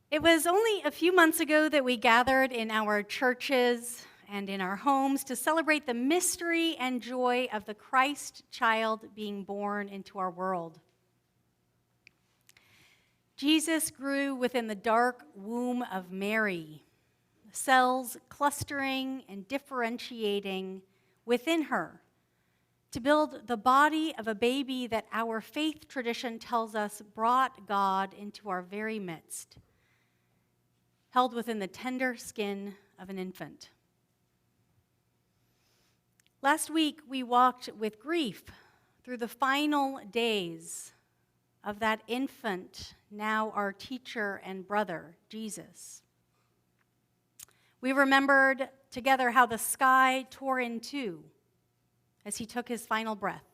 It was only a few months ago that we gathered in our churches and in our homes to celebrate the mystery and joy of the Christ child being born into our world. Jesus grew within the dark womb of Mary, cells clustering and differentiating within her to build the body of a baby that our faith tradition tells us brought God into our very midst, held within the tender skin of an infant. Last week, we walked with grief through the final days of that infant, now our teacher and brother, Jesus. We remembered together how the sky tore in two as he took his final breath.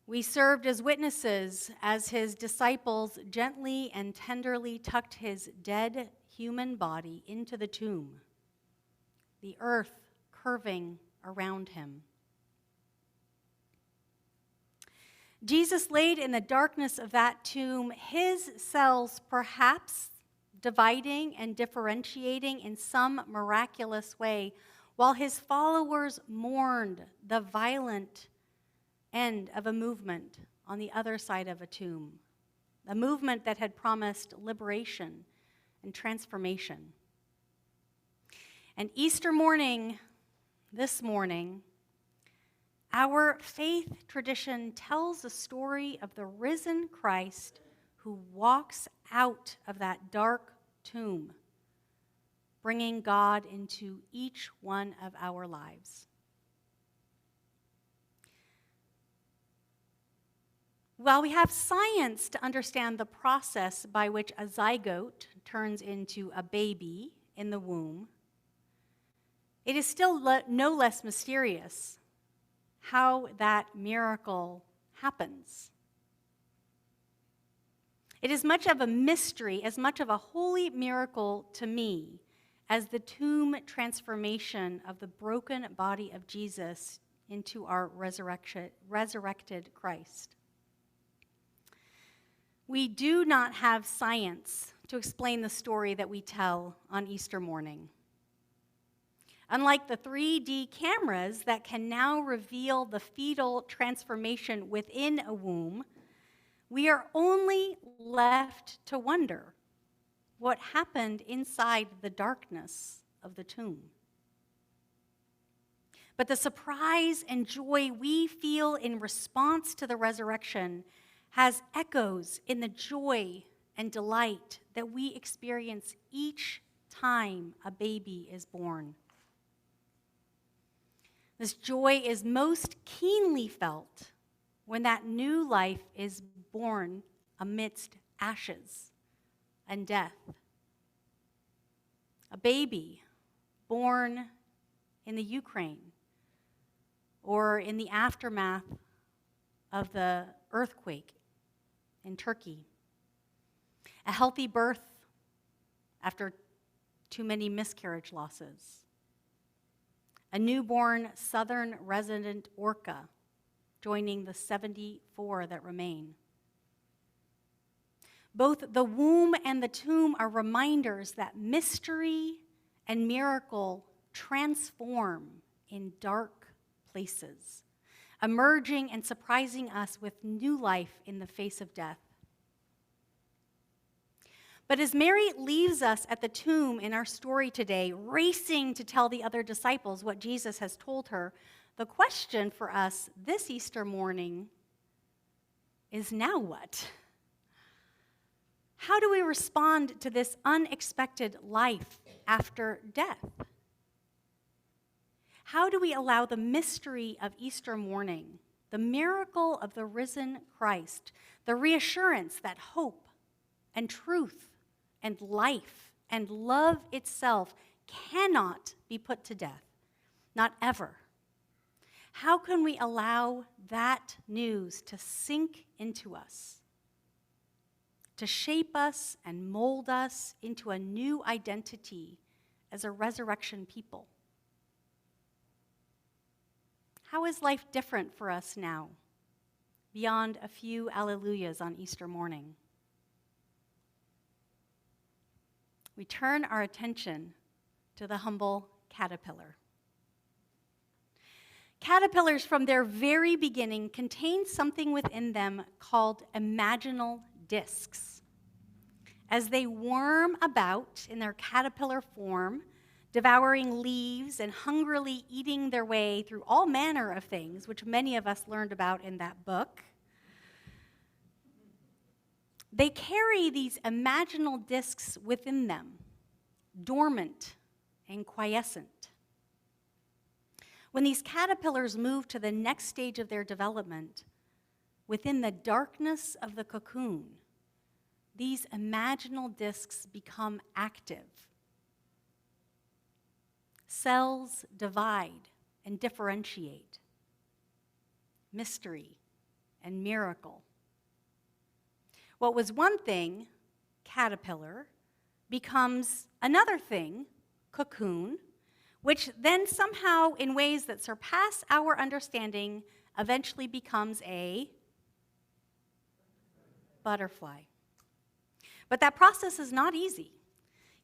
We served as witnesses as his disciples gently and tenderly tucked his dead human body into the tomb, the earth curving around him. Jesus laid in the darkness of that tomb, his cells perhaps dividing and differentiating in some miraculous way, while his followers mourned the violent end of a movement on the other side of a tomb, a movement that had promised liberation and transformation. And Easter morning, this morning, our faith tradition tells the story of the risen Christ who walks out of that dark tomb, bringing God into each one of our lives. While we have science to understand the process by which a zygote turns into a baby in the womb, it is still no less mysterious how that miracle happens. It is much of a mystery, as much of a holy miracle to me, as the tomb transformation of the broken body of Jesus into our resurrected Christ. We do not have science to explain the story that we tell on Easter morning. Unlike the 3D cameras that can now reveal the fetal transformation within a womb, we are only left to wonder what happened inside the darkness of the tomb. But the surprise and joy we feel in response to the resurrection has echoes in the joy and delight that we experience each time a baby is born. This joy is most keenly felt when that new life is born amidst ashes and death. A baby born in the Ukraine or in the aftermath of the earthquake in Turkey. A healthy birth after too many miscarriage losses. A newborn southern resident orca joining the 74 that remain. Both the womb and the tomb are reminders that mystery and miracle transform in dark places, emerging and surprising us with new life in the face of death. But as Mary leaves us at the tomb in our story today, racing to tell the other disciples what Jesus has told her, the question for us this Easter morning is, now what? How do we respond to this unexpected life after death? How do we allow the mystery of Easter morning, the miracle of the risen Christ, the reassurance that hope and truth and life and love itself cannot be put to death, not ever? How can we allow that news to sink into us, to shape us and mold us into a new identity as a resurrection people? How is life different for us now, beyond a few alleluias on Easter morning? we turn our attention to the humble caterpillar. Caterpillars, from their very beginning, contain something within them called imaginal discs. As they worm about in their caterpillar form, devouring leaves and hungrily eating their way through all manner of things, which many of us learned about in that book, they carry these imaginal discs within them, dormant and quiescent. When these caterpillars move to the next stage of their development, within the darkness of the cocoon, these imaginal discs become active. Cells divide and differentiate. Mystery and miracle. What was one thing, caterpillar, becomes another thing, cocoon, which then somehow, in ways that surpass our understanding, eventually becomes a butterfly. But that process is not easy.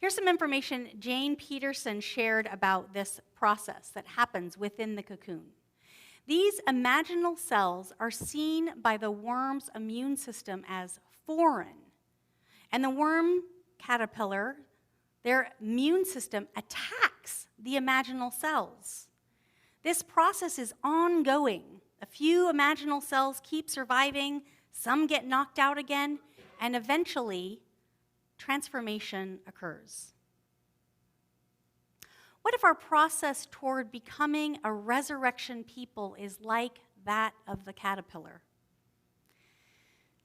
Here's some information Jane Peterson shared about this process that happens within the cocoon. These imaginal cells are seen by the worm's immune system as foreign. And the worm caterpillar, their immune system attacks the imaginal cells. This process is ongoing. A few imaginal cells keep surviving, some get knocked out again, and eventually transformation occurs. What if our process toward becoming a resurrection people is like that of the caterpillar?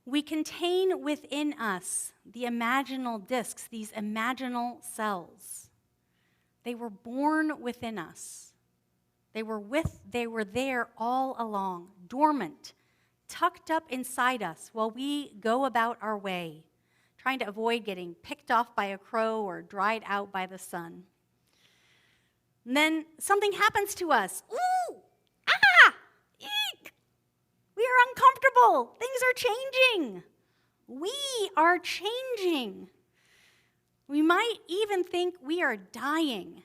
We contain within us the imaginal discs, these imaginal cells. They were born within us. They were there all along, dormant, tucked up inside us while we go about our way, trying to avoid getting picked off by a crow or dried out by the sun. And then something happens to us. Ooh! Ah! Eek! We are uncomfortable. Things are changing. We are changing. We might even think we are dying,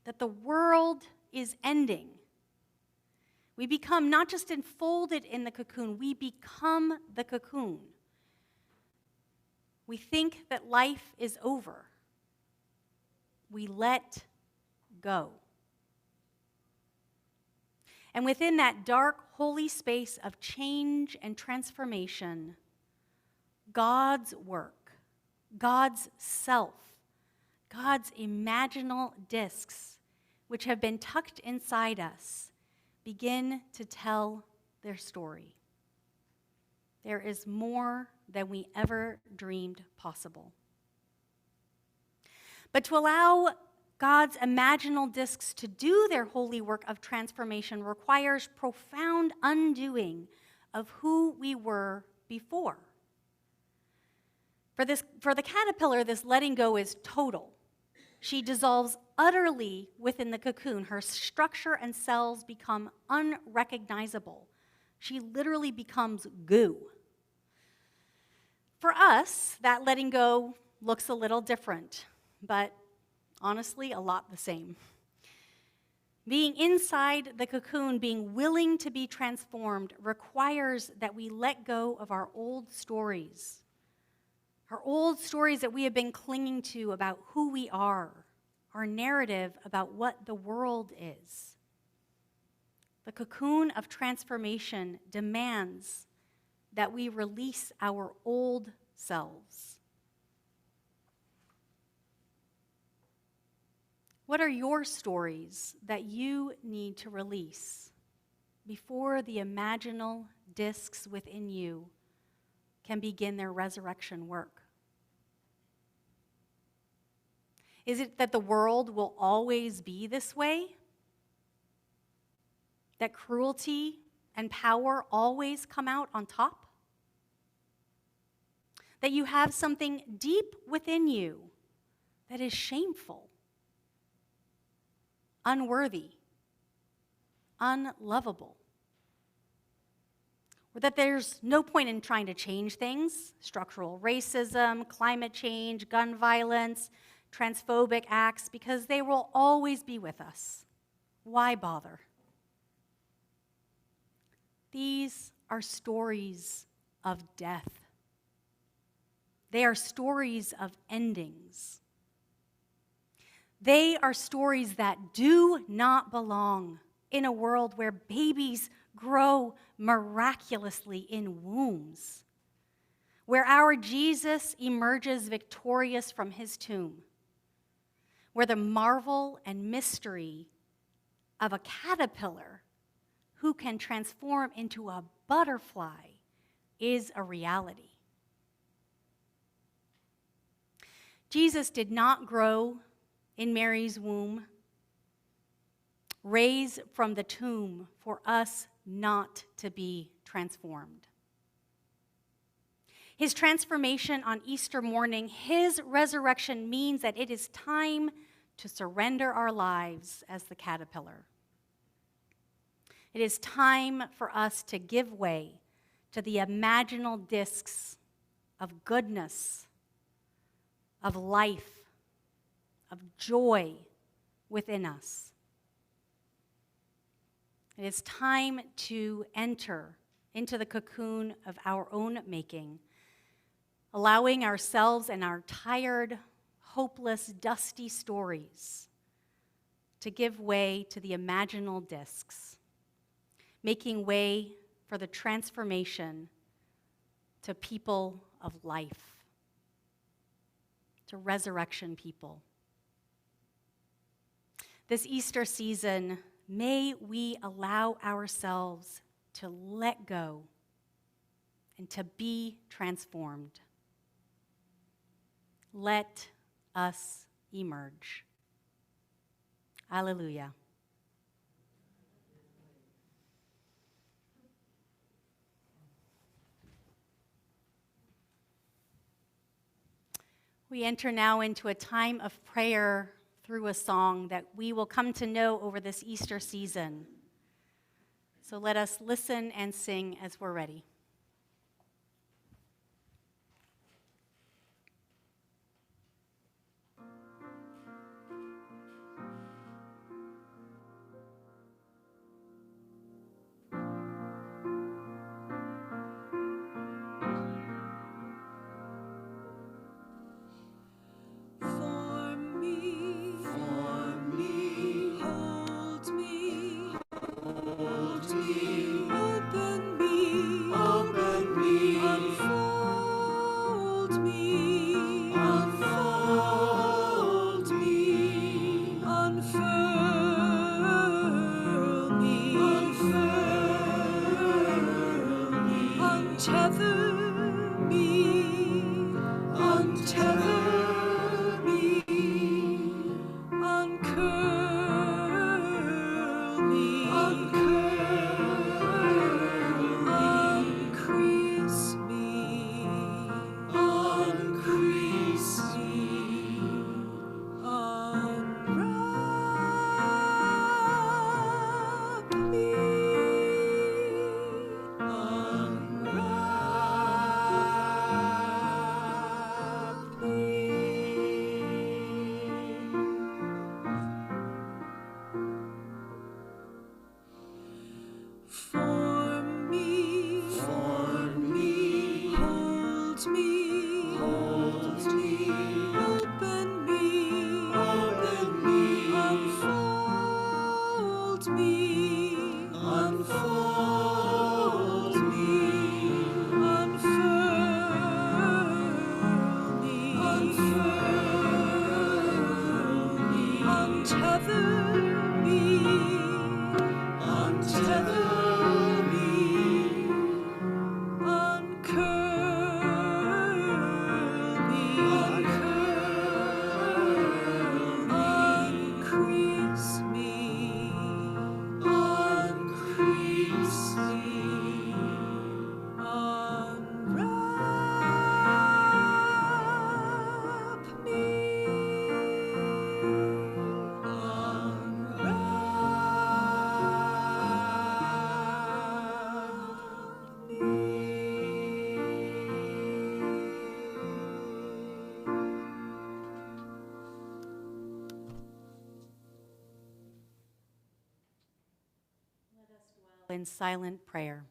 that the world is ending. We become not just enfolded in the cocoon, we become the cocoon. We think that life is over. We let go. And within that dark, holy space of change and transformation, God's work, God's self, God's imaginal discs, which have been tucked inside us, begin to tell their story. There is more than we ever dreamed possible. But to allow God's imaginal discs to do their holy work of transformation requires profound undoing of who we were before. For the caterpillar, this letting go is total. She dissolves utterly within the cocoon. Her structure and cells become unrecognizable. She literally becomes goo. For us, that letting go looks a little different, but honestly, a lot the same. Being inside the cocoon, being willing to be transformed, requires that we let go of our old stories that we have been clinging to about who we are, our narrative about what the world is. The cocoon of transformation demands that we release our old selves. What are your stories that you need to release before the imaginal discs within you can begin their resurrection work? Is it that the world will always be this way? That cruelty and power always come out on top? That you have something deep within you that is shameful, unworthy, unlovable? Or that there's no point in trying to change things, structural racism, climate change, gun violence, transphobic acts, because they will always be with us. Why bother? These are stories of death. They are stories of endings. They are stories that do not belong in a world where babies grow miraculously in wombs, where our Jesus emerges victorious from his tomb, where the marvel and mystery of a caterpillar who can transform into a butterfly is a reality. Jesus did not grow in Mary's womb, raised from the tomb for us not to be transformed. His transformation on Easter morning, his resurrection, means that it is time to surrender our lives as the caterpillar. It is time for us to give way to the imaginal discs of goodness, of life, of joy within us. It is time to enter into the cocoon of our own making, allowing ourselves and our tired, hopeless, dusty stories to give way to the imaginal discs, making way for the transformation to people of life, to resurrection people. This Easter season, may we allow ourselves to let go and to be transformed. Let us emerge. Alleluia. We enter now into a time of prayer through a song that we will come to know over this Easter season. So let us listen and sing as we're ready. Open me. in silent prayer.